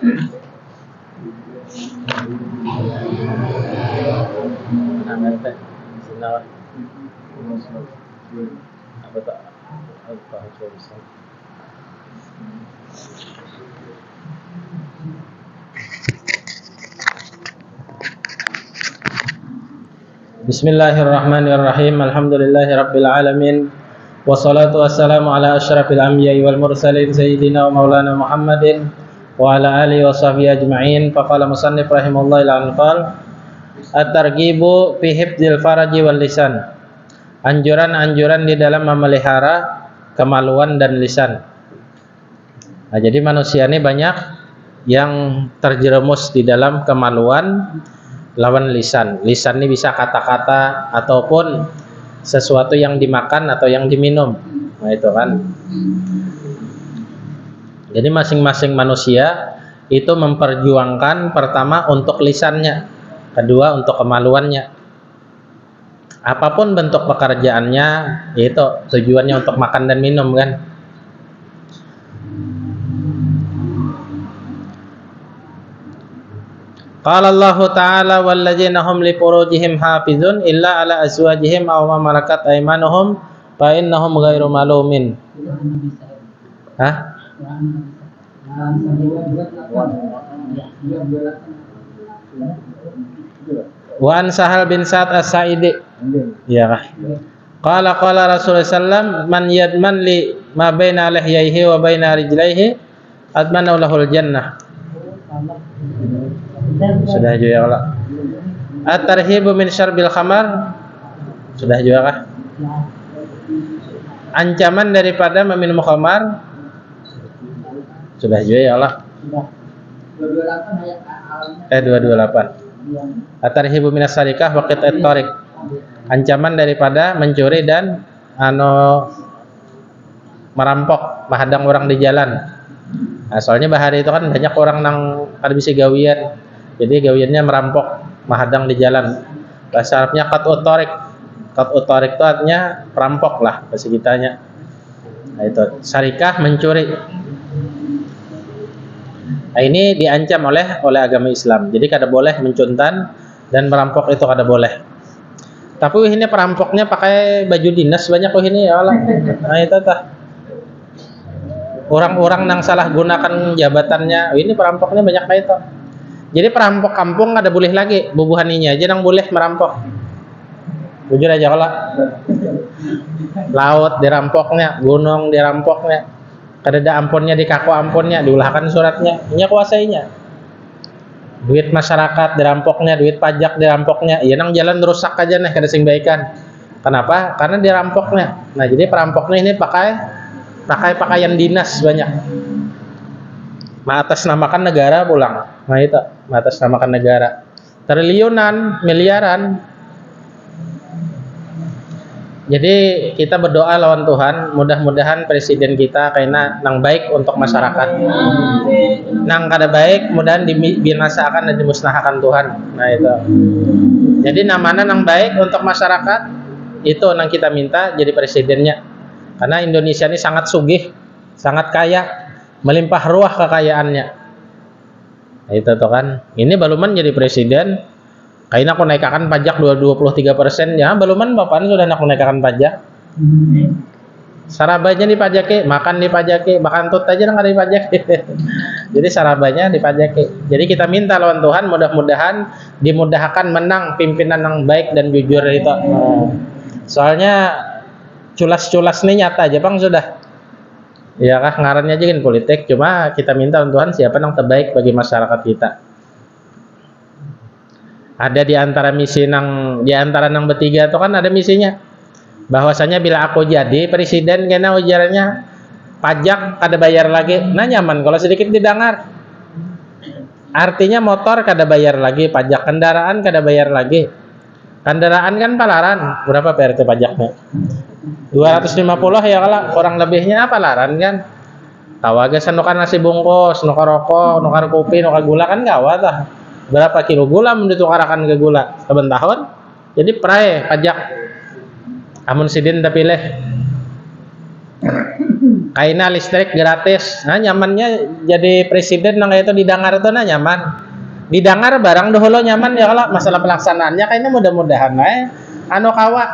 Nah, teh sinawa apa tak apa bisa. Bismillahirrahmanirrahim. Alhamdulillahirabbil alamin. Wassalatu wassalamu ala asyrafil anbiya'i wal mursalin sayyidina wa maulana Muhammadin wa ala alihi wa sahbihi ajma'in. Faqala musannif rahimallahu al-anfal at-targhibu fi hifdzil faraji wal lisan. Anjuran-anjuran di dalam memelihara kemaluan dan lisan. Nah, jadi manusia ini banyak yang terjerumus di dalam kemaluan lawan lisan. Lisan ini bisa kata-kata ataupun sesuatu yang dimakan atau yang diminum. Nah, itu kan. Jadi masing-masing manusia itu memperjuangkan pertama untuk lisannya, kedua untuk kemaluannya. Apapun bentuk pekerjaannya, itu tujuannya untuk makan dan minum kan. Qala Allah Ta'ala walladzina hum li furujihim hafizun illa ala azwajihim aw ma malakat aymanuhum fa innahum ghairu malumin. Hah? Wa an Sahal bin Sa'ad As-Sa'idi. Ya kah? Qala Rasulullah sallallahu man yadman li ma baina lihyaihi wa baina rijlaihi admana lahul jannah. Sudah juga ya Allah. At-tarhibu min syarbil khamar. Sudah juga kah? Ancaman daripada meminum khamar. Sudah juga ya Allah. 228. At-tarhibu minas sarikah wa qit'at tariq. Ancaman daripada mencuri dan merampok, menghadang orang di jalan. Nah, soalnya bahari itu kan banyak orang nang kada bisa gawian. Jadi gawiannya merampok, menghadang di jalan. Bahasa Arabnya qat'ut tariq. Qat'ut tariq itu artinya perampok lah bahasa kitanya. Nah, itu sarikah mencuri. Nah, ini diancam oleh agama Islam. Jadi kada boleh mencuntan dan merampok itu kada boleh. Tapi ini perampoknya pakai baju dinas banyak ini ya Allah. Nah, itu tah. Orang-orang yang salah gunakan jabatannya, ini perampoknya banyak kayak itu. Jadi perampok kampung ada boleh lagi, bubuhaninya aja yang boleh merampok. Jujur aja kalau laut dirampoknya, gunung dirampoknya, kadada ampunnya di kaku ampunnya, diulahkan suratnya, ini kuasainya. Duit masyarakat dirampoknya, duit pajak dirampoknya, ya nang jalan rusak aja nih kada sing baikan. Kenapa? Karena dirampoknya. Nah, jadi perampoknya ini pakai pakaian dinas banyak. Mengatasnamakan negara pulang. Nah, itu mengatasnamakan negara. Triliunan, miliaran. Jadi kita berdoa lawan Tuhan, mudah-mudahan presiden kita kayaknya nang baik untuk masyarakat. Nang kada baik, mudahan dibinasakan dan dimusnahkan Tuhan. Nah, itu. Jadi namanya nang baik untuk masyarakat, itu nang kita minta jadi presidennya. Karena Indonesia ini sangat sugih, sangat kaya, melimpah ruah kekayaannya. Nah, itu tuh kan. Ini baluman jadi presiden, kayaknya aku naikkan pajak 23%, ya baluman bapak sudah nak naikkan pajak. Sarabanya dipajaki, makan dipajaki, makan tut aja nggak dipajaki. Jadi sarabanya dipajaki. Jadi kita minta lawan Tuhan, mudah-mudahan dimudahkan menang pimpinan yang baik dan jujur itu. Soalnya culas-culas nih nyata aja bang sudah. Ya kah ngarannya aja kan politik, cuma kita minta Tuhan siapa yang terbaik bagi masyarakat kita. Ada di antara misi di antara nang bertiga itu kan ada misinya. Bahwasanya bila aku jadi presiden kena ujarannya pajak kada bayar lagi. Nah nyaman kalau sedikit didengar. Artinya motor kada bayar lagi, pajak kendaraan kada bayar lagi. Kendaraan kan palaran, berapa PRT pajaknya? 250 ya kalau kurang lebihnya apa laran kan? Tawaga nukan nasi bungkus, nuka rokok, nuka kopi, nuka gula kan gawat ah. Berapa kilo gula menditukarakan ke gula saben tahun? Jadi prae pajak. Amun sidin dah pilih. kaina listrik gratis. Nah nyamannya jadi presiden nang itu didengar tuh nah nyaman. Didengar barang dahulu nyaman ya kalau masalah pelaksanaannya kayaknya mudah-mudahan anu kawa.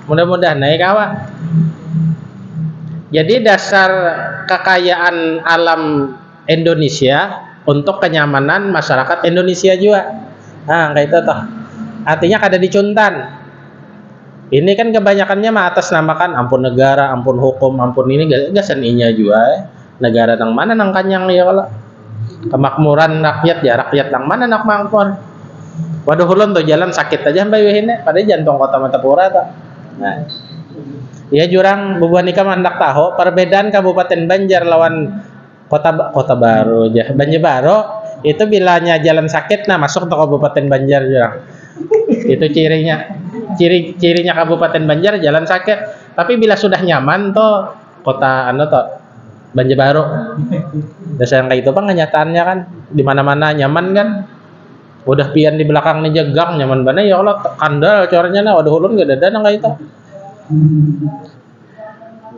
Mudah-mudahan kawa. Jadi dasar kekayaan alam Indonesia untuk kenyamanan masyarakat Indonesia juga. Nah, kayak itu toh. Artinya kada dicuntan. Ini kan kebanyakannya mah atas namakan ampun negara, ampun hukum, ampun ini gasan inya juga. Negara nang mana nang kanyang ya kalau kemakmuran rakyat ya rakyat nang mana nak makmur. Waduh ulun tuh jalan sakit aja mbak ini, padahal jantung kota Matapura tuh. Nah, ya jurang bubuhan nikah mandak tahu perbedaan Kabupaten Banjar lawan kota baru aja Banjarbaru itu bilanya jalan sakit nah masuk ke Kabupaten Banjar jurang. Itu cirinya Kabupaten Banjar jalan sakit, tapi bila sudah nyaman tuh kota tuh Banjarbaru. Dasar kayak itu bang kenyataannya kan di mana-mana nyaman kan. Udah pian di belakang nih jegang nyaman banget ya Allah kandal cornya nah waduh ulun gak ada nang kayak itu.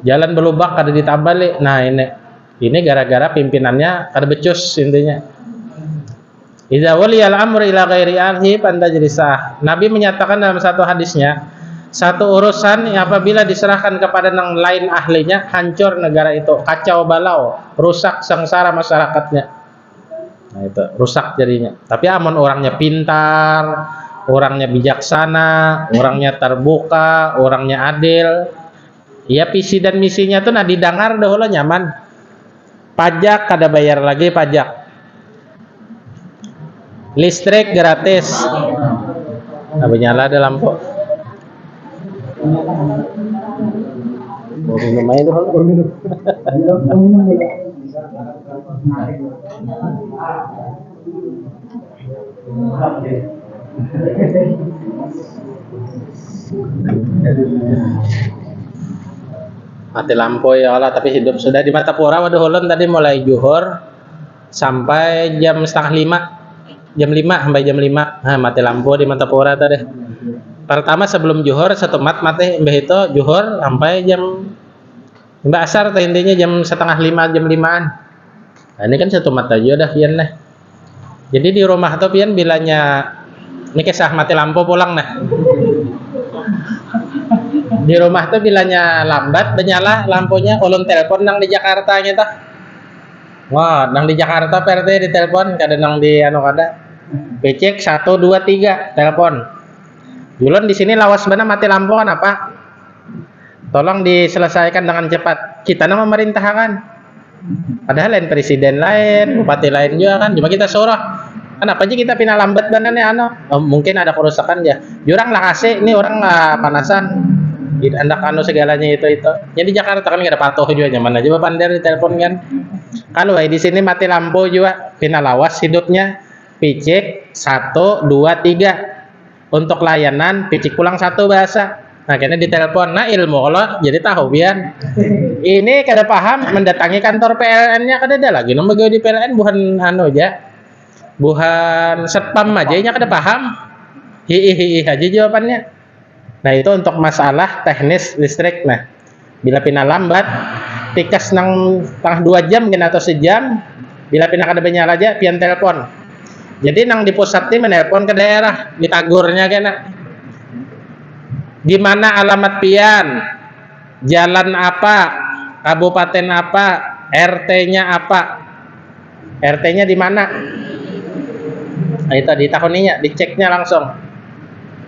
Jalan berlubang kada ditambali. Nah ini gara-gara pimpinannya kada becus intinya. Idza waliyal amru ila ghairi ahli fantajlisah. Nabi menyatakan dalam satu hadisnya, satu urusan yang apabila diserahkan kepada yang lain ahlinya, hancur negara itu, kacau balau, rusak sengsara masyarakatnya. Nah itu rusak jadinya. Tapi aman orangnya pintar, orangnya bijaksana, orangnya terbuka, orangnya adil. Ya visi dan misinya tuh nah didengar dahulu nyaman. Pajak kada bayar lagi pajak. Listrik gratis. Nah, nyala ada lampu. Mau minum aja dulu. Mati lampu ya Allah, tapi hidup sudah di Matapura. Waduh ulun tadi mulai juhur sampai jam setengah 5, jam 5 sampai jam 5. Nah, mati lampu di Matapura tadi. Pertama sebelum juhur satu mati mbah itu juhur sampai jam mbak asar intinya jam setengah 5 jam 5-an. Nah, ini kan satu mata aja dah pian lah. Jadi di rumah tuh pian bilanya ini kisah mati lampu pulang nah. Di rumah tuh bilanya lambat menyala lampunya ulun telepon nang di Jakarta gitu. Wah, nang di Jakarta PRT di telepon kada nang di kada. Becek 1 2 3 telepon. Ulun di sini lawas benar mati lampu kan apa? Tolong diselesaikan dengan cepat. Kita nama memerintahkan. Padahal lain presiden lain, bupati lain juga kan. Cuma kita suruh. Kenapa aja kita pindah lambat benar nih mungkin ada kerusakan ya. Jurang lah kasih ini orang panasan. Hendak segalanya itu. Jadi Jakarta kan gak ada patuh juga nyaman aja bandar di telepon kan. Kalau di sini mati lampu juga pindah lawas hidupnya. Picik 1 2 3 untuk layanan picik pulang 1 bahasa. Nah kayaknya ditelepon, nah ilmu kalau jadi tahu bian. Ini kada paham mendatangi kantor PLN-nya kada ada lagi. Nomor di PLN bukan aja, bukan setpam aja, nya kada paham. Hihihi aja jawabannya. Nah itu untuk masalah teknis listrik. Nah bila pindah lambat, tikas nang tengah 2 jam atau sejam, bila pindah kada menyala aja, pian telepon. Jadi nang di pusat ini menelpon ke daerah, ditagurnya kena. Di mana alamat pian, jalan apa, kabupaten apa, RT-nya apa, RT-nya di mana. Nah itu ditahuninya, diceknya langsung.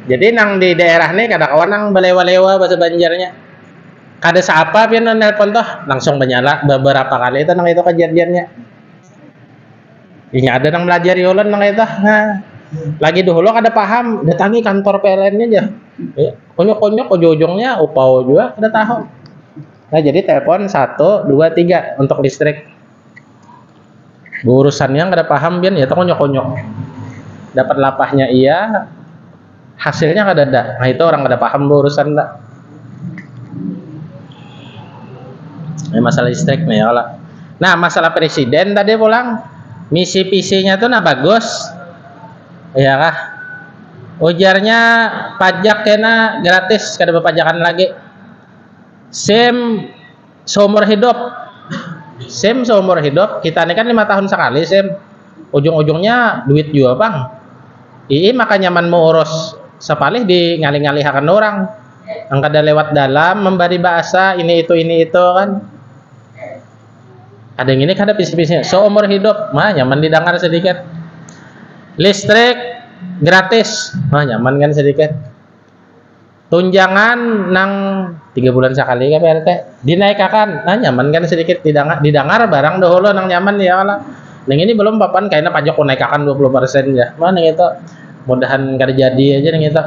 Jadi nang di daerah nih kada kawan nang balewa-lewa bahasa Banjarnya. Kada siapa pian nelpon toh langsung menyala beberapa kali itu nang itu kejadiannya. Ini ada nang belajar yulan nang itu. Nah, lagi dulu kada paham, datangi kantor PLN-nya aja. Ya, konyok-konyok ujung-ujungnya upau juga kada tahu. Nah, jadi telepon 1 2 3 untuk listrik. Urusannya kada paham pian ya konyok-konyok. Dapat lapahnya iya, hasilnya kada ada. Nah, itu orang kada paham urusan enggak. Ini masalah listrik nih ya Allah. Nah, masalah presiden tadi pulang misi visinya tuh bagus. Ya kah? Ujarnya pajak kena gratis kada berpajakan lagi. SIM seumur hidup. Sim seumur hidup, kita ini kan 5 tahun sekali sim. Ujung-ujungnya duit juga bang. Makanya man mau urus sepalih di ngalih-ngalihakan orang. Angkada lewat dalam memberi bahasa ini itu kan. Ada yang ini kada bisnis-bisnis. Seumur hidup, mah nyaman didengar sedikit. Listrik gratis, mah nyaman kan sedikit. Tunjangan nang 3 bulan sekali kan PRT dinaikkan, nah nyaman kan sedikit didengar barang dahulu nang nyaman ya Allah. Neng ini belum papan kayaknya pajak naikkan 20% ya. Mana gitu. Mudahan kada jadi aja neng itu.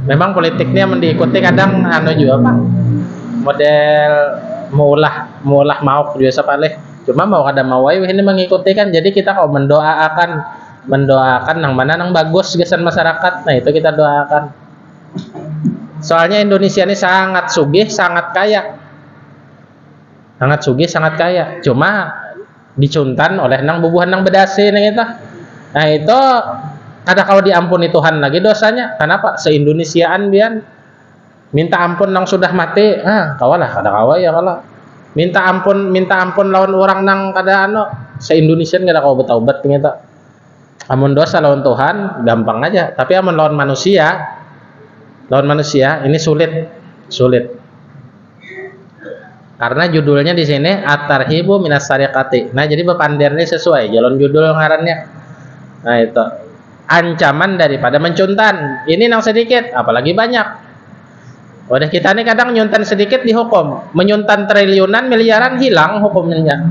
Memang politiknya mendikuti kadang anu juga Pak. Model maulah mau biasa paling. Cuma mau kada mau ini mengikuti kan. Jadi kita kalau mendoakan nang mana nang bagus gesan masyarakat. Nah, itu kita doakan. Soalnya Indonesia ini sangat sugih, sangat kaya. Sangat sugih, sangat kaya. Cuma dicuntan oleh nang bubuhan nang bedasi nang itu. Nah, itu kada kalau diampuni Tuhan lagi dosanya. Kenapa? Se-Indonesiaan bian minta ampun nang sudah mati. Kawalah kada kawa ya kalau. Minta ampun lawan orang nang kada se-Indonesiaan kada kau betaubat gitu. Amun dosa lawan Tuhan gampang aja, tapi amun lawan manusia ini sulit. Karena judulnya di sini at-tarhibu minas syariqati. Nah, jadi bepandir ini sesuai jalan judul ngarannya. Nah, itu ancaman daripada mencuntan. Ini nang sedikit, apalagi banyak. Udah kita nih kadang nyuntan sedikit dihukum, menyuntan triliunan, miliaran hilang hukumnya.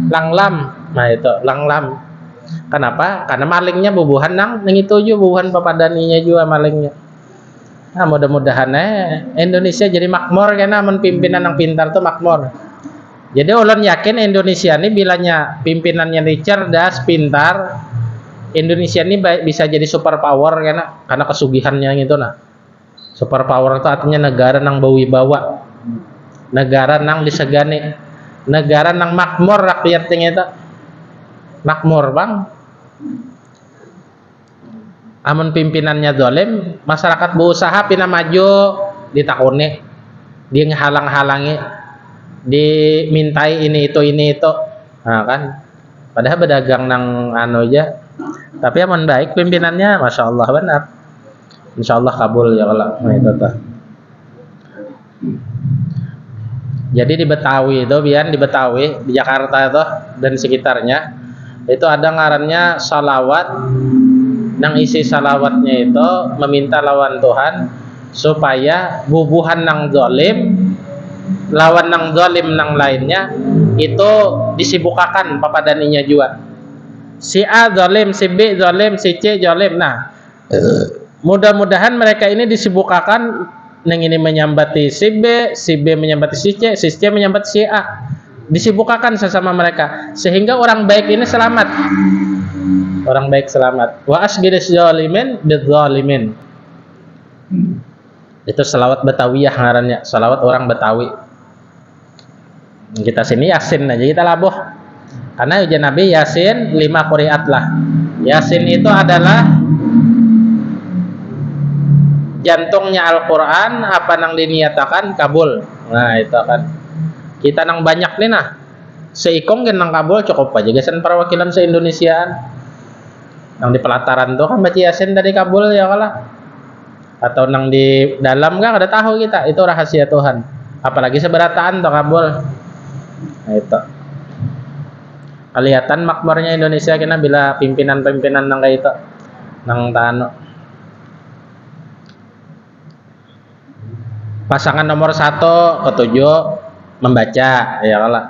Langlam. Nah, itu langlam. Kenapa? Karena malingnya bubuhan nang itu juga bubuhan papadaninya juga malingnya. Nah, mudah-mudahan Indonesia jadi makmur karena pimpinan yang pintar tuh makmur. Jadi ulun yakin Indonesia ini bilanya pimpinannya ini cerdas, pintar, Indonesia ini bisa jadi super power karena kesugihannya gitu nah. Super power itu artinya negara nang bawibawa, negara nang disegani, negara nang makmur rakyatnya itu. Makmur bang. Amun pimpinannya dolim, masyarakat berusaha pina maju ditakuni, dia ngehalang-halangi, dimintai ini itu. Nah kan, padahal berdagang nang aja. Tapi amun baik pimpinannya, masya Allah benar. Insya Allah kabul ya kalau itu tuh. Jadi di Betawi itu, di Betawi, di Jakarta itu dan sekitarnya itu ada ngarannya salawat. Nang isi salawatnya itu meminta lawan Tuhan supaya bubuhan nang zalim lawan nang zalim nang lainnya itu disibukakan papadaninya juga. Si A zalim, si B zalim, si C zalim. Nah, mudah-mudahan mereka ini disibukakan nang ini menyambati si B menyambati si C menyambati si A. Disibukakan sesama mereka sehingga orang baik ini selamat. Orang baik selamat. Wa asghiris zalimin bidzalimin. Itu selawat Betawiyah ngarannya, selawat orang Betawi. Kita sini Yasin aja kita labuh. Karena ujian Nabi Yasin 5 qiraat lah. Yasin itu adalah jantungnya Al-Qur'an, apa nang diniatakan kabul. Nah, itu kan. Kita nang banyak nih nah. Seikong kan nang kabul cukup aja gesan perwakilan se-Indonesiaan. Nang di pelataran tuh kan baca Yasin dari kabul ya kalah. Atau nang di dalam kan ada tahu kita itu rahasia Tuhan. Apalagi seberataan tuh kabul. Nah itu. Kelihatan makmurnya Indonesia kena bila pimpinan-pimpinan nang kayak itu nang tano. Pasangan nomor 1 ketujuh membaca ya kalah.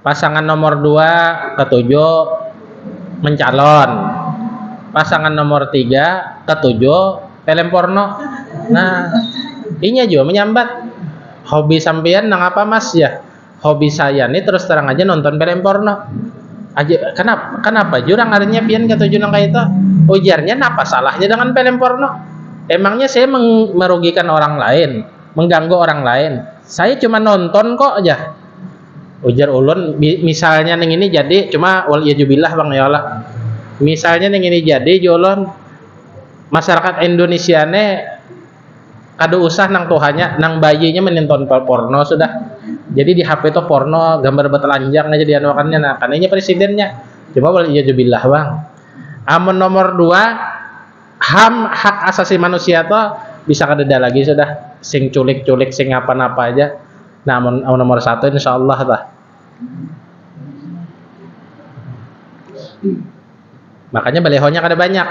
Pasangan nomor 2 ketujuh mencalon. Pasangan nomor 3 ketujuh film porno. Nah, ini juga menyambat. Hobi sampean nang apa mas ya? Hobi saya nih terus terang aja nonton film porno. Aja kenapa? Jurang artinya pian ketujuh nang kayak itu. Ujarnya apa salahnya dengan film porno? Emangnya saya merugikan orang lain, mengganggu orang lain. Saya cuma nonton kok aja. Ujar ulun misalnya neng ini jadi cuma wal yajubillah bang ya Allah. Misalnya yang ini jadi jolon masyarakat Indonesia kado usah nang tuhannya, nang bayinya menonton porno sudah. Jadi di HP itu porno, gambar bertelanjang aja dianuakannya. Nah, kananya presidennya. Coba boleh iya jubillah bang. Amun nomor 2, hak asasi manusia tuh bisa kadeda lagi sudah. Sing culik-culik, sing apa-apa aja. Nah, amun nomor 1 insya Allah lah. Makanya balihonya kada banyak.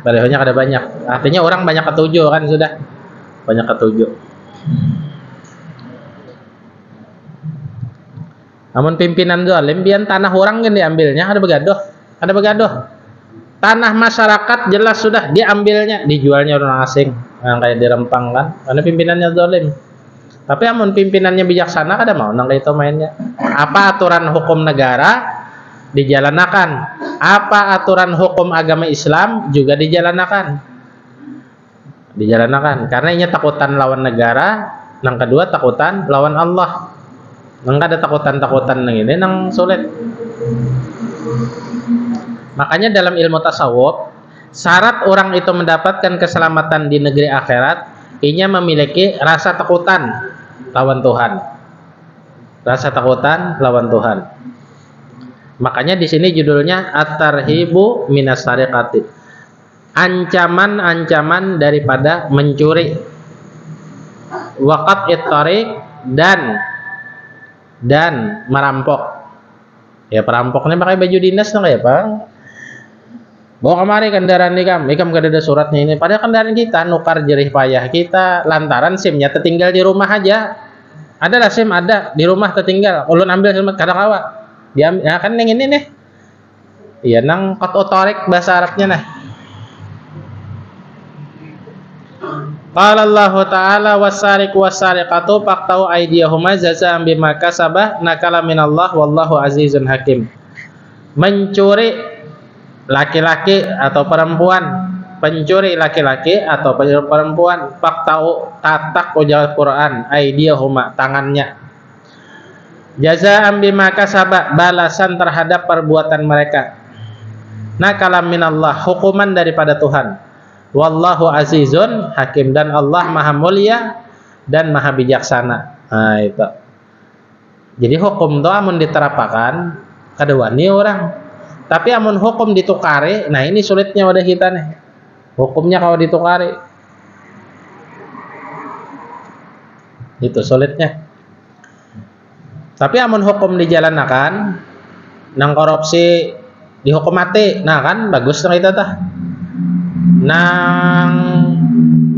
Balihonya kada banyak. Artinya orang banyak ketujuh kan sudah. Banyak ketujuh. Namun pimpinan zalim biar tanah orang kan diambilnya, ada begaduh. Tanah masyarakat jelas sudah diambilnya, dijualnya orang asing, yang kayak di Rempang kan, karena pimpinannya zalim. Tapi amun pimpinannya bijaksana kada mau nang itu mainnya. Apa aturan hukum negara dijalankan, apa aturan hukum agama Islam juga dijalankan. Karena ini takutan lawan negara, yang kedua takutan lawan Allah. Nggak ada takutan nang ini nang sulit. Makanya dalam ilmu tasawuf, syarat orang itu mendapatkan keselamatan di negeri akhirat, ia memiliki rasa takutan lawan Tuhan. Rasa takutan lawan Tuhan. Makanya di sini judulnya At-Tarhibu minas sariqati. Ancaman-ancaman daripada mencuri. Waqat it-tariq dan merampok. Ya perampoknya pakai baju dinas nang ya, Pak. Bawa kemari kendaraan ikam kada ada suratnya ini. Padahal kendaraan kita nukar jerih payah kita lantaran SIM-nya tertinggal di rumah aja. Adalah SIM ada di rumah tertinggal. Ulun ambil SIM kada kawa. Dia ya kan yang ini nih. Iya nang kot otorik bahasa Arabnya nah. Qala Allah Ta'ala wasariqu wasariqatu faqta'u aydiyahuma jazaa'an bima kasabah nakala minallah wallahu azizun hakim. Mencuri laki-laki atau perempuan, pencuri laki-laki atau perempuan, faqta'u tatak ujal Quran aydiyahuma tangannya. Jazaa'an bima kasabah balasan terhadap perbuatan mereka. Nakala minallah hukuman daripada Tuhan. Wallahu azizun hakim dan Allah maha mulia dan maha bijaksana. Nah itu. Jadi hukum itu amun diterapkan kedua nih orang. Tapi amun hukum ditukari, nah ini sulitnya wadah kita nih. Hukumnya kalau ditukari. Itu sulitnya. Tapi amun hukum dijalankan, nang korupsi dihukum mati. Nah kan bagus nang itu tah. Nang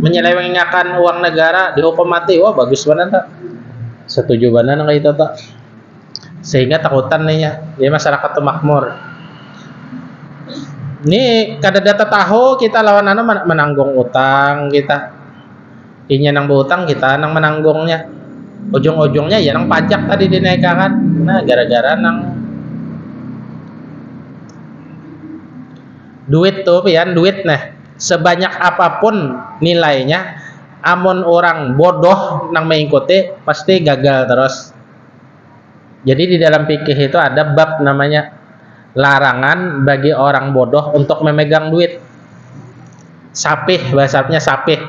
menyelewengkan uang negara dihukum mati, wah bagus banget tak? Setuju banget nang itu tak? Sehingga takutan nih ya masyarakat tuh makmur. Ini kada data tahu kita lawan anu menanggung utang kita. Inya nang berutang kita nang menanggungnya. Ujung-ujungnya ya nang pajak tadi dinaikkan. Nah gara-gara nang duit tuh pian duit nah. Sebanyak apapun nilainya, amun orang bodoh nang mengikuti pasti gagal terus. Jadi di dalam fikih itu ada bab namanya larangan bagi orang bodoh untuk memegang duit. Sapih bahasanya sapih.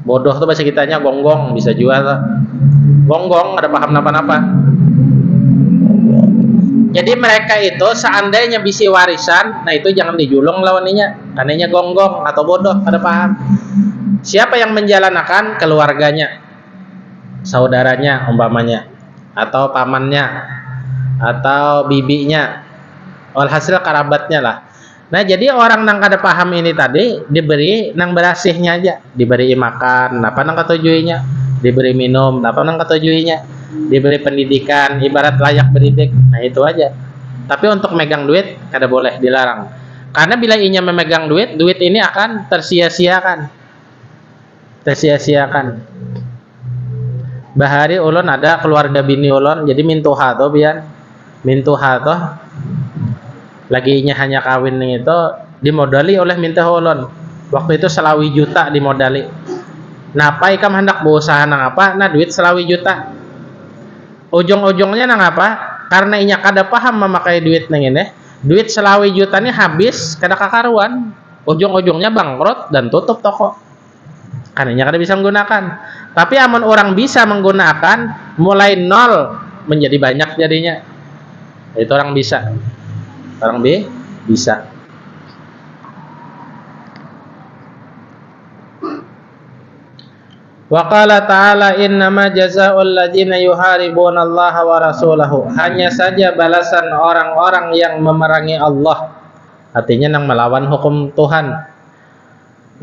Bodoh tuh bahasa kitanya gonggong, bisa jual. Gonggong ada paham napa-napa. Jadi mereka itu seandainya bisi warisan, nah itu jangan dijulung lawannya, kanenya gonggong atau bodoh, ada paham. Siapa yang menjalankan? Keluarganya, saudaranya umpamanya, atau pamannya, atau bibinya, walhasil kerabatnya lah. Nah jadi orang nang kada paham ini tadi diberi nang berasihnya aja, diberi makan, apa nang ketujuinya, diberi minum, apa nang ketujuinya. Diberi pendidikan ibarat layak berdidik, nah itu aja. Tapi untuk megang duit kada boleh, dilarang. Karena bila inya memegang duit ini akan tersia-siakan. Bahari ulun ada keluarga bini ulun, jadi mintuha to bian. Mintuha to. Lagi inya hanya kawin nih itu dimodali oleh mintuha ulun. Waktu itu selawi juta dimodali. Napa ikam hendak berusaha nang apa? Nah duit selawi juta. Ujung-ujungnya nang apa? Karena inya kada paham memakai duit nang ini, duit selawi juta ini habis kada kakaruan, ujung-ujungnya bangkrut dan tutup toko. Karena kada bisa menggunakan. Tapi amun orang bisa menggunakan, mulai nol menjadi banyak jadinya. Itu orang bisa. Orang bisa. Wa qala ta'ala innama jazaa'ul ladzina yuharibuna Allah wa rasulahu. Hanya saja balasan orang-orang yang memerangi Allah. Artinya yang melawan hukum Tuhan.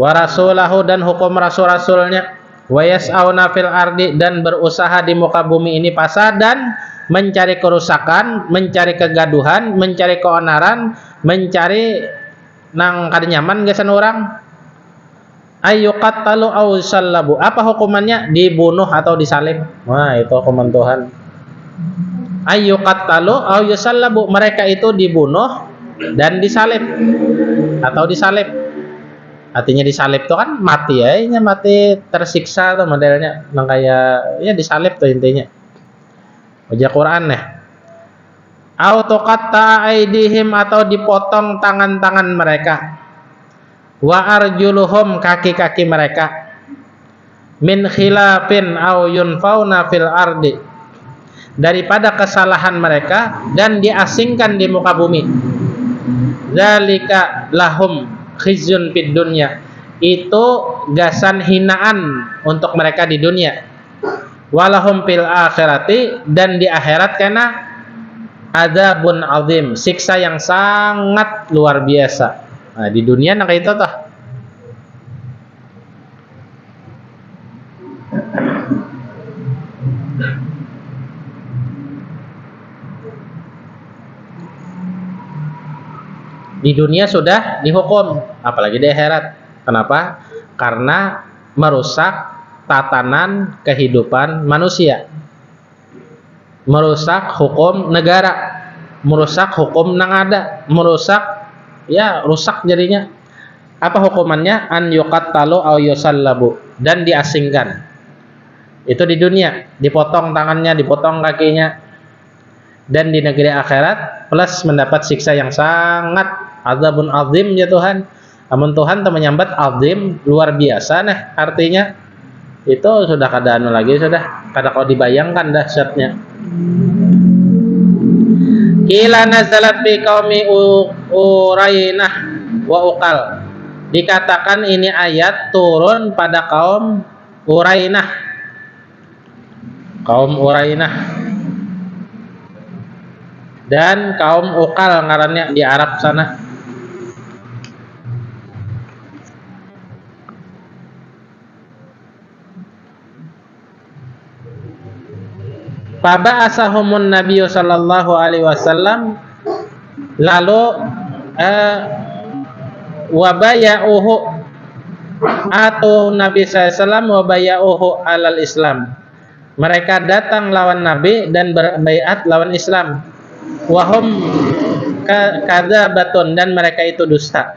Wa rasulahu dan hukum rasul-rasulnya. Wa yas'auna fil ardi dan berusaha di muka bumi ini fasadan, mencari kerusakan, mencari kegaduhan, mencari keonaran, mencari nang kada nyaman gesan orang. Ayyuqattalu aw yusallabu. Apa hukumannya? Dibunuh atau disalib. Wah, itu hukuman Tuhan. Ayyuqattalu aw yusallabu. Mereka itu dibunuh dan disalib atau disalib. Artinya disalib itu kan mati ya, ini mati tersiksa tuh modelnya. Nang kayak ya disalib tuh intinya. Baca Quran nih. Aw tuqatta aydihim atau dipotong tangan-tangan mereka. Wa arjuluhum kaki-kaki mereka min khilafin aw yunfauna fil ardi, daripada kesalahan mereka dan diasingkan di muka bumi. Zalika lahum khizyun fid dunya, itu gasan hinaan untuk mereka di dunia. Walahum fil akhirati, dan di akhirat karena adzabun azim, siksa yang sangat luar biasa. Nah, di dunia nak itu toh. Di dunia sudah dihukum, apalagi di akhirat. Kenapa? Karena merusak tatanan kehidupan manusia, merusak hukum negara, merusak hukum nang ada, merusak ya rusak jadinya. Apa hukumannya? An yuqattalu aw yusallabu, dan diasingkan. Itu di dunia, dipotong tangannya, dipotong kakinya. Dan di negeri akhirat plus mendapat siksa yang sangat azabun azim ya Tuhan. Amun Tuhan telah menyambat azim luar biasa nah, artinya itu sudah kada anu lagi, sudah kada kau dibayangkan dahsyatnya. Kila nazalat bi qaumi Urainah wa Uqal. Dikatakan ini ayat turun pada kaum Urainah. Kaum Urainah dan kaum Uqal ngarannya di Arab sana. Faba'asahumun Nabi sallallahu alaihi wasallam, lalu wabaya'uhu, atau Nabi SAW wabaya'uhu alal Islam. Mereka datang lawan Nabi dan berbaiat lawan Islam. Wahum kadzabatun, dan mereka itu dusta.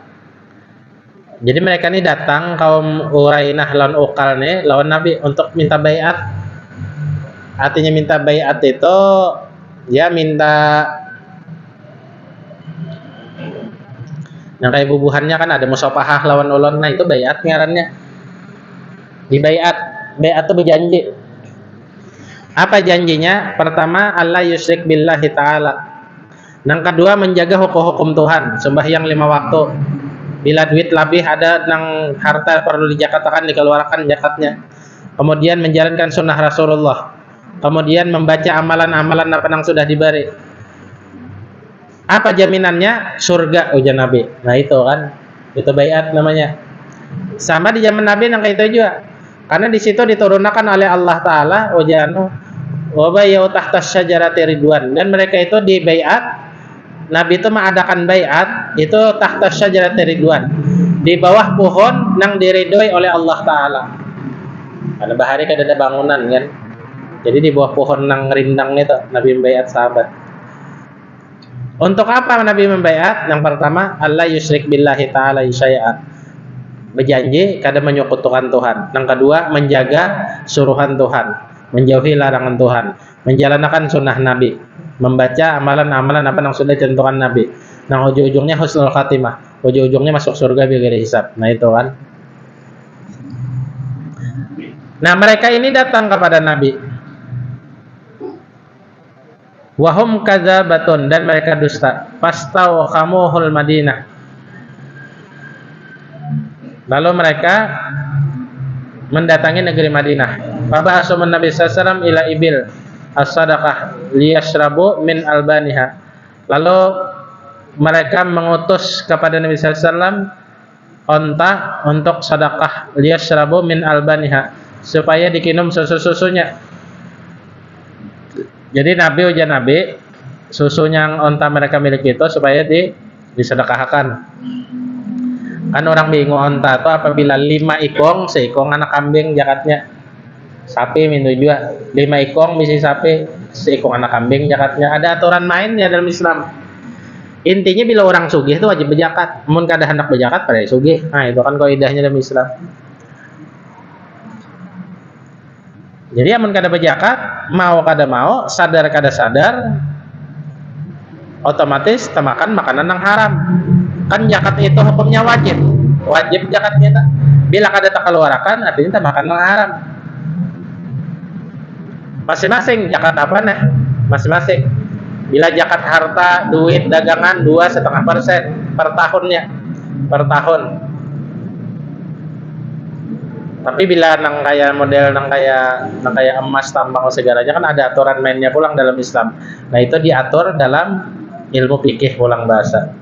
Jadi mereka ini datang kaum Urainah lawan Uqal nih lawan Nabi untuk minta baiat. Artinya minta baiat itu ya minta yang kayak bubuhannya kan ada musafahah lawan ulun, nah itu baiat ngarannya. Di baiat itu berjanji. Apa janjinya? Pertama, Allah yusyrik billahi ta'ala. Yang kedua, menjaga hukum-hukum Tuhan, sembahyang 5 waktu. Bila duit lebih ada nang harta perlu dijakatakan, dikeluarkan zakatnya. Kemudian menjalankan sunnah Rasulullah. Kemudian membaca amalan-amalan apa yang sudah diberi. Apa jaminannya? Surga, ujar Nabi. Nah itu kan, itu baiat namanya. Sama di zaman Nabi yang kayak itu juga. Karena di situ diturunkan oleh Allah Taala ujanu wa bayu tahta syajarati ridwan, dan mereka itu di baiat. Nabi itu mengadakan baiat itu tahta syajarati ridwan, di bawah pohon yang diridhoi oleh Allah Taala. Karena bahari kada ada bangunan kan. Jadi di bawah pohon nang rindang itu Nabi membaiat sahabat. Untuk apa Nabi membaiat? Yang pertama, Allah yusyrik billahi ta'ala syai'an. Berjanji kada menyekutukan Tuhan. Yang kedua, menjaga suruhan Tuhan, menjauhi larangan Tuhan, menjalankan sunnah Nabi, membaca amalan-amalan apa yang sudah ditentukan Nabi. Nah, ujung-ujungnya husnul khatimah. Ujung-ujungnya masuk surga bighairi hisab. Nah, itu kan. Nah, mereka ini datang kepada Nabi. Wahum kadzabatun, dan mereka dusta. Fastau kamuhul Madinah. Lalu mereka mendatangi negeri Madinah. Faba'asumun Nabi sallallahu alaihi wasallam ila ibil as-sadaqah liyashrabu min albaniha. Lalu mereka mengutus kepada Nabi sallallahu alaihi wasallam onta untuk sedekah liyashrabu min albaniha, supaya dikinum susu-susunya. Jadi ujar Nabi, susunya yang onta mereka miliki itu supaya disedekahkan. Kan orang bingung, onta itu apabila 5 ikong, seikong anak kambing jakatnya. Sapi minta juga 5 ikong misi sapi, seikong anak kambing jakatnya. Ada aturan mainnya dalam Islam. Intinya bila orang sugih itu wajib berzakat. Mun kada hendak berzakat pada sugih. Nah, itu kan kaidahnya dalam Islam. Jadi amun kada berzakat, mau kada mau, sadar kada sadar, otomatis temakan makanan yang haram. Kan zakat itu hukumnya wajib. Wajib zakatnya tak. Bila kada terkeluarkan, artinya temakan yang haram. Masing-masing zakat apa nah? Masing-masing. Bila zakat harta, duit, dagangan 2,5% per tahunnya, per tahun. Tapi bila nang kaya model nang kaya emas, tambang segalanya kan ada aturan mainnya pulang dalam Islam. Nah, itu diatur dalam ilmu fikih pulang bahasa.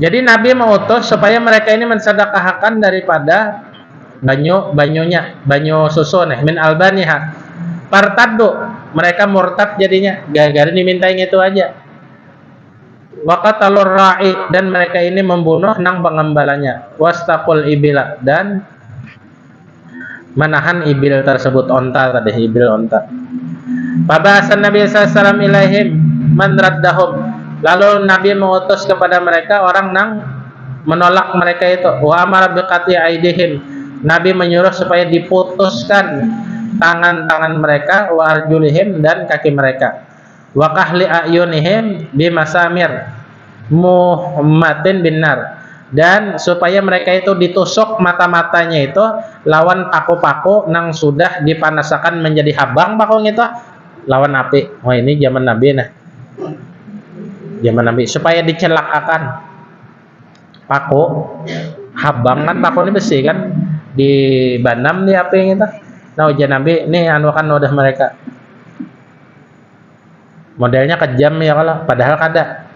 Jadi Nabi mengutus supaya mereka ini mensedekahkan daripada banyu susu nih, min albaniha. Partaddu, mereka murtad jadinya, gara-gara dimintain itu aja. Waqatalur ra'i, dan mereka ini membunuh nang pengembalanya. Wastaqul ibila, dan menahan ibil tersebut, onta tadi, ibil onta. Fabahasan Nabi sallallahu alaihi wasallam ilaihim man raddahum. Lalu Nabi mengutus kepada mereka orang nang menolak mereka itu. Wa amara biqati aidihim. Nabi menyuruh supaya diputuskan tangan-tangan mereka, wa arjulihim, dan kaki mereka. Wa kahli ayunihim bimasamir muhammadin binar, dan supaya mereka itu ditusuk mata-matanya itu lawan paku-paku nang sudah dipanasakan menjadi habang pakung itu lawan api. Oh, ini zaman Nabi nah. Zaman Nabi supaya dicelakakan. Paku habang kan, paku ini besi kan, dibanam di api gitu. Nah, ujian Nabi nih anu kan udah mereka. Modelnya kejam ya kalau padahal kada.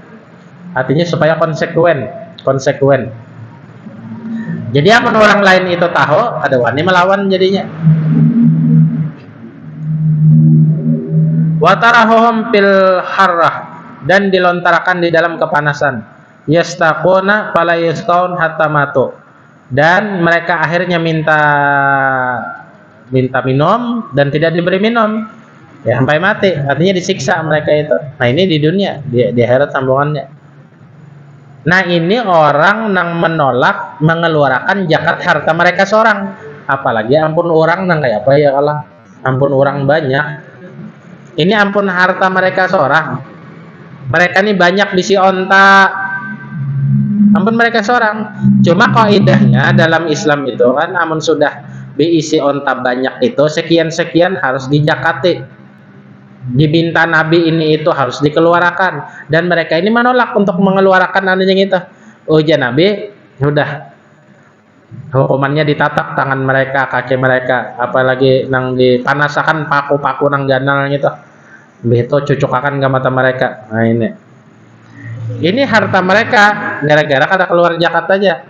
Artinya supaya konsekuen. Jadi apa orang lain itu tahu, ada wani melawan jadinya. Watarahuhum fil harrah, dan dilontarkan di dalam kepanasan. Yastaquna fala yasqaun hatta matu, dan mereka akhirnya minta minum dan tidak diberi minum ya sampai mati, artinya disiksa mereka itu. Nah, ini di dunia, di akhirat sambungannya. Nah, ini orang yang menolak mengeluarkan zakat harta mereka seorang, apalagi ampun orang nang kayak apa ya, kalau ampun orang banyak, ini ampun harta mereka seorang, mereka ini banyak bisi onta, ampun mereka seorang. Cuma kaidahnya dalam Islam itu kan, amun sudah diisi onta banyak itu sekian-sekian harus dijakati, dibinta Nabi ini itu harus dikeluarkan, dan mereka ini menolak untuk mengeluarkan anunya itu. Ujian Nabi, sudah hukumannya ditatak tangan mereka, kaki mereka, apalagi nang dipanasakan paku-paku nang ganal gitu, itu cucukakan ke mata mereka. Nah, ini harta mereka gara-gara kada keluar zakat aja.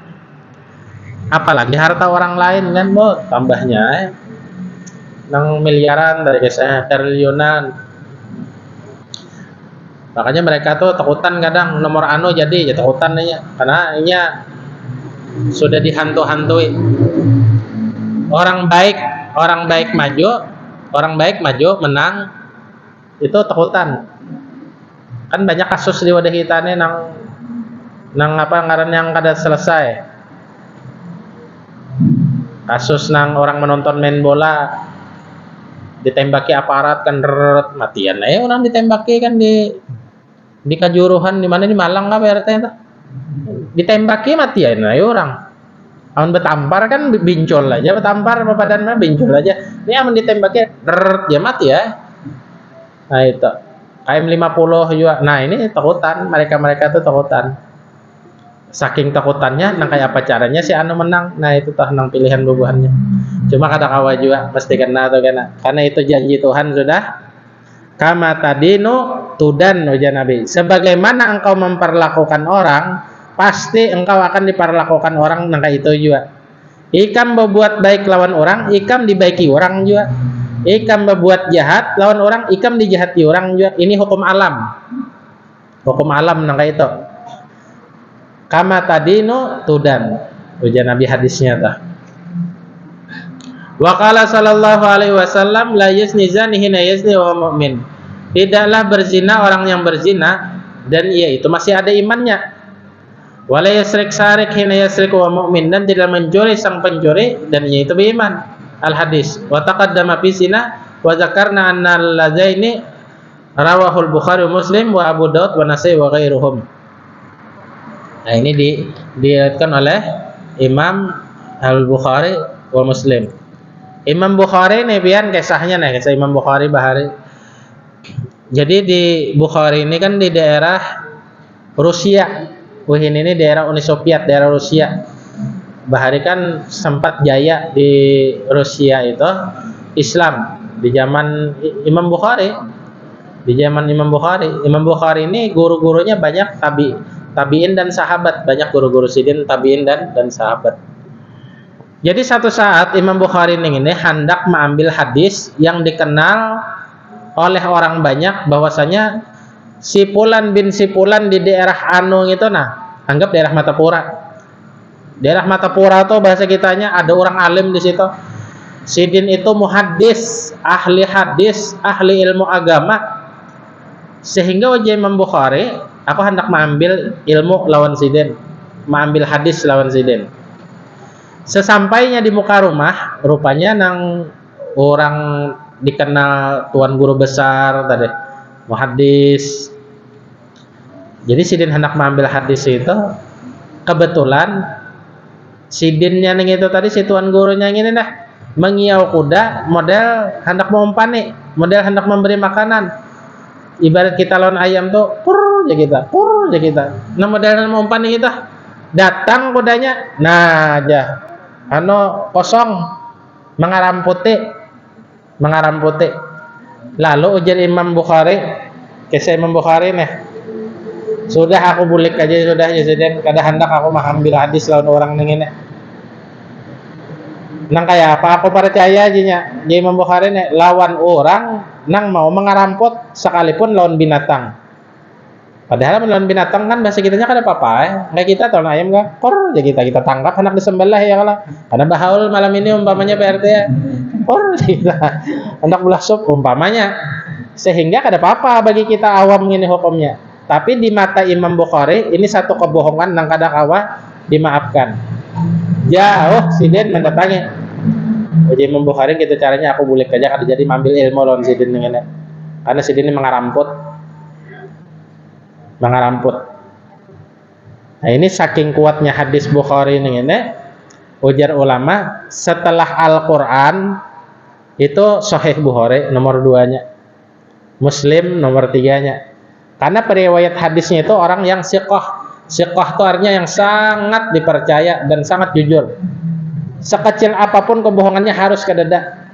Apalagi harta orang lain kan, tambahnya nang miliaran dari triliunan. Makanya mereka tuh takutan kadang nomor jadi takutan nih, karena ini sudah dihantu-hantui. Orang baik maju menang itu takutan. Kan banyak kasus di wadah kita nih nang apa ngaran yang kada selesai. Kasus nang orang menonton main bola ditembaki aparat kan, matian orang ditembaki kan di Kajuruhan, di mana di Malang apa RT itu ditembaki matian orang. Amun betampar kan bincol aja, betampar badan mah bincol aja. Ini amun ditembaknya ya mati ya. Nah itu KM50 juga. Nah ini takutan, mereka tuh takutan. Saking takutannya, nang kayak apa caranya si anu menang. Nah itu tah nang pilihan bubuhannya. Cuma kata kawa juga mesti kena atau kena. Karena itu janji Tuhan sudah. Kama tadinu tudan ujar Nabi. Sebagaimana engkau memperlakukan orang, pasti engkau akan diperlakukan orang nang kayak itu juga. Ikam berbuat baik lawan orang, ikam dibaiki orang juga. Ikam berbuat jahat lawan orang, ikam dijahati orang juga. Ini hukum alam. Hukum alam nang kayak itu. Kama tadinu tudan. Ujar Nabi hadisnya tah. Wa qala sallallahu alaihi wasallam la yazni zani hina yazni wa mu'min. Tidaklah berzina orang yang berzina dan ia itu masih ada imannya. Wa la yasrik sarik hina yasrik wa mu'min, dan tidak mencuri sang pencuri dan ia itu beriman. Al hadis. Wa taqaddama fi zina wa zakarna anna allazaini rawahul Bukhari Muslim wa Abu Daud wa Nasai wa ghairuhum. Nah ini diriwayatkan oleh Imam Al-Bukhari wa Muslim. Imam Bukhari nih pian kisahnya nih, kisah Imam Bukhari bahari. Jadi di Bukhari ini kan di daerah Rusia. Ini daerah Uni Soviet, daerah Rusia. Bahari kan sempat jaya di Rusia itu Islam di zaman Imam Bukhari. Di zaman Imam Bukhari. Imam Bukhari ini guru-gurunya banyak tabiin dan sahabat, banyak guru-guru sidin tabiin dan sahabat. Jadi satu saat Imam Bukhari ini hendak mengambil hadis yang dikenal oleh orang banyak bahwasanya si Fulan bin si Fulan di daerah anu itu, nah anggap daerah Matapura. Daerah Matapura tuh bahasa kitanya ada orang alim di situ. Sidin itu muhaddis, ahli hadis, ahli ilmu agama. Sehingga wajah Imam Bukhari, aku hendak mengambil ilmu lawan sidin, mengambil hadis lawan sidin. Sesampainya di muka rumah, rupanya nang orang dikenal tuan guru besar tadi, muhaddis. Jadi sidin hendak mengambil hadis itu, kebetulan sidinnya ning itu tadi si tuan gurunya ini dah mengiau kuda, model hendak mengumpani, model hendak memberi makanan. Ibarat kita lawan ayam tuh, pur aja kita. Nah model mengumpani kita, datang kudanya, nah aja. Kosong mengaramputi. Lalu ujar Imam Bukhari, kisah Imam Bukhari nih, sudah aku bulik aja sudah jadi kada hendak aku mengambil hadis lawan orang ini. Nang kayak apa aku percaya aja nya Imam Bukhari nih lawan orang nang mau mengaramput sekalipun lawan binatang. Padahal melawan binatang kan bahasa kitanya kan ada apa-apa kayak kita tahun ayam kan kor ya kita tangkap hendak disembelih ya kalau karena bahaul malam ini umpamanya PRT ya kor kita hendak belah sup umpamanya, sehingga kada apa-apa bagi kita awam ini hukumnya. Tapi di mata Imam Bukhari ini satu kebohongan nang kada kawa dimaafkan. Jauh sidin mendatangi uji Imam Bukhari gitu caranya aku boleh aja kada jadi ambil ilmu lawan sidin dengan karena sidin ini mengaramput. Nah ini saking kuatnya hadis Bukhari ini ujar ulama setelah Al-Quran itu Sahih Bukhari nomor 2-nya, Muslim nomor 3-nya. Karena periwayat hadisnya itu orang yang siqah itu artinya yang sangat dipercaya dan sangat jujur. Sekecil apapun kebohongannya harus kededa.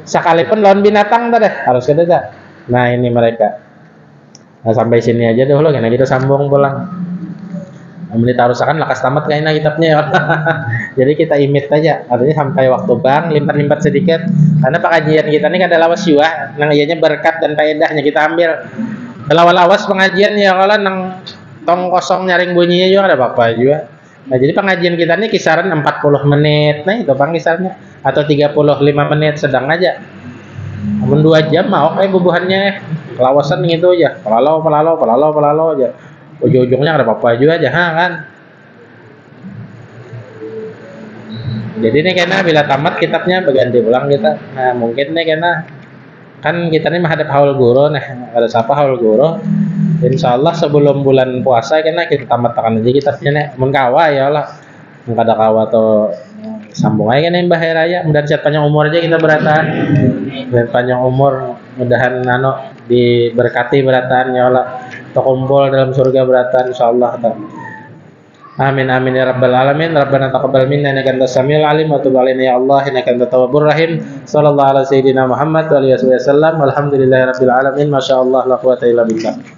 Sekalipun lawan binatang tadi harus kededa. Nah ini mereka. Nah, sampai sini aja dulu karena kita sambung pulang. Menit tarusakan lakas tamat kayaknya kitabnya ya. Jadi kita imit aja. Artinya sampai waktu bang limpat-limpat sedikit. Karena pengajian kita ini kan ada lawas juga. Nang ianya berkat dan faedahnya kita ambil. Lawas pengajian ya kalau nang tong kosong nyaring bunyinya juga ada apa-apa juga. Nah jadi pengajian kita ini kisaran 40 menit. Nah itu bang kisarnya. Atau 35 menit sedang aja. Namun 2 jam mau kayak bubuhannya lawasan gitu aja, pelalau aja. Ujung-ujungnya ada apa-apa juga aja kan. Jadi ini kena bila tamat kitabnya berganti ulang kita. Nah mungkin nih kena kan kita ini menghadap haul guru nah ada siapa haul guru. Insyaallah sebelum bulan puasa kena kita tamat aja kitabnya nih mun kawa ya Allah. kada kawa to sambung aja kan yang bahaya raya, mudah sehat panjang umur aja kita beratan, dan panjang umur mudahan diberkati beratan ya Allah, kumpul dalam surga beratan insyaallah. Amin amin ya rabbal alamin. Rabbana taqabbal minna innaka antas samiul alim wa tub alaina ya Allah innaka antat tawwabur rahim. Sallallahu ala sayyidina Muhammad wa alihi wasallam. Walhamdulillahi rabbil alamin. Masyaallah la quwata illa billah.